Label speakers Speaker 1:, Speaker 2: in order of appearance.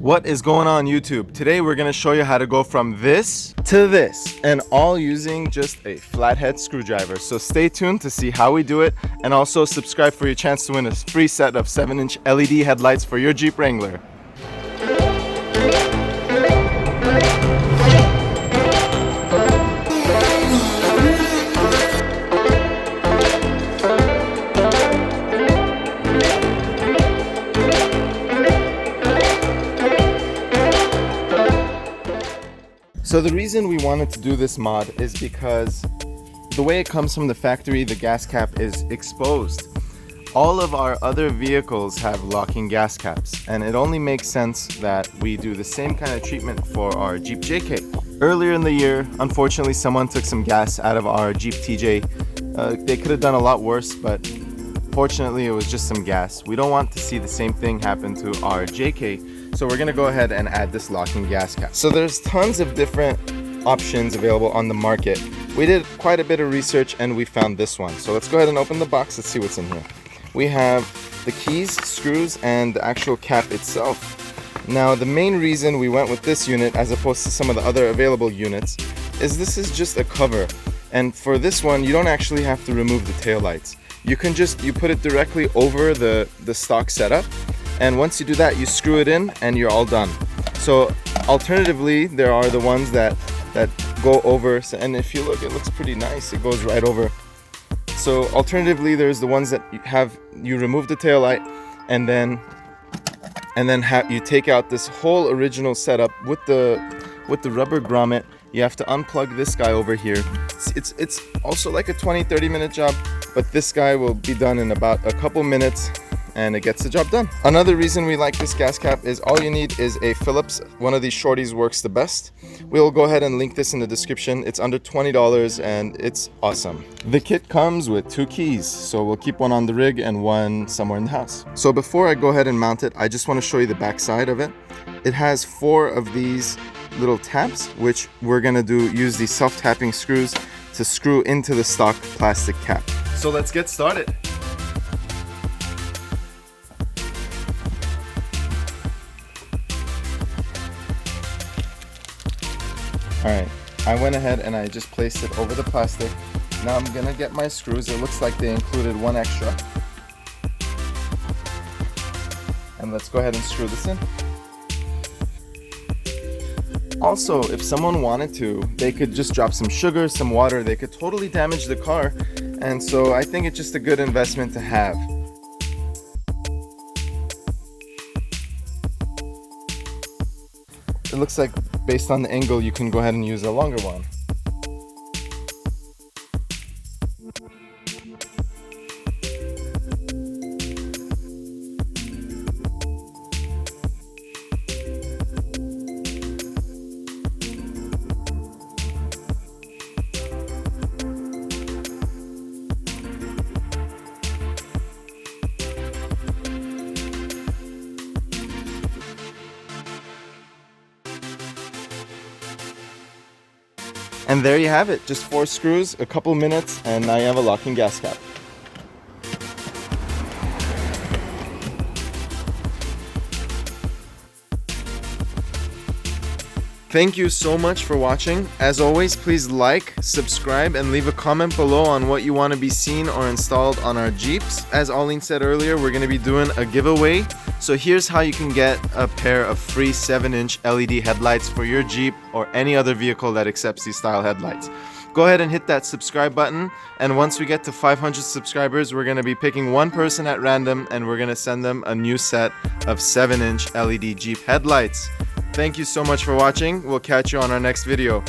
Speaker 1: What is going on YouTube? Today we're going to show you how to go from this to this, and all using just a flathead screwdriver. So stay tuned to see how we do it, and also subscribe for your chance to win a free set of 7-inch LED headlights for your Jeep Wrangler. So the reason we wanted to do this mod is because the way it comes from the factory, the gas cap is exposed. All of our other vehicles have locking gas caps, and it only makes sense that we do the same kind of treatment for our Jeep JK. Earlier in the year, unfortunately, someone took some gas out of our Jeep TJ. They could have done a lot worse, but fortunately it was just some gas. We don't want to see the same thing happen to our JK, so we're gonna go ahead and add this locking gas cap. So there's tons of different options available on the market. We did quite a bit of research and we found this one. So let's go ahead and open the box. Let's see what's in here. We have the keys, screws, and the actual cap itself. Now the main reason we went with this unit as opposed to some of the other available units is this is just a cover. And for this one, you don't actually have to remove the taillights. You put it directly over the stock setup, and once you do that, you screw it in and you're all done. So alternatively, there are the ones that go over, and if you look, it looks pretty nice. It goes right over. So alternatively, there's the ones that you remove the taillight and then you take out this whole original setup with the rubber grommet. You have to unplug this guy over here. It's also like a 20-30 minute job, but this guy will be done in about a couple minutes and it gets the job done. Another reason we like this gas cap is all you need is a Phillips. One of these shorties works the best. We'll go ahead and link this in the description. It's under $20 and it's awesome. The kit comes with 2 keys, so we'll keep one on the rig and one somewhere in the house. So before I go ahead and mount it, I just want to show you the back side of it. It has 4 of these little taps, which we're gonna use these self-tapping screws to screw into the stock plastic cap. So let's get started. Alright, I went ahead and I just placed it over the plastic. Now I'm gonna get my screws. It looks like they included 1 extra. And let's go ahead and screw this in. Also, if someone wanted to, they could just drop some sugar, some water. They could totally damage the car. And so I think it's just a good investment to have. It looks like based on the angle, you can go ahead and use a longer one. And there you have it, just 4 screws, a couple minutes, and now you have a locking gas cap. Thank you so much for watching. As always, please like, subscribe, and leave a comment below on what you want to be seen or installed on our Jeeps. As Arlene said earlier, we're going to be doing a giveaway. So here's how you can get a pair of free 7-inch LED headlights for your Jeep or any other vehicle that accepts these style headlights. Go ahead and hit that subscribe button, and once we get to 500 subscribers, we're going to be picking 1 person at random, and we're going to send them a new set of 7-inch LED Jeep headlights. Thank you so much for watching. We'll catch you on our next video.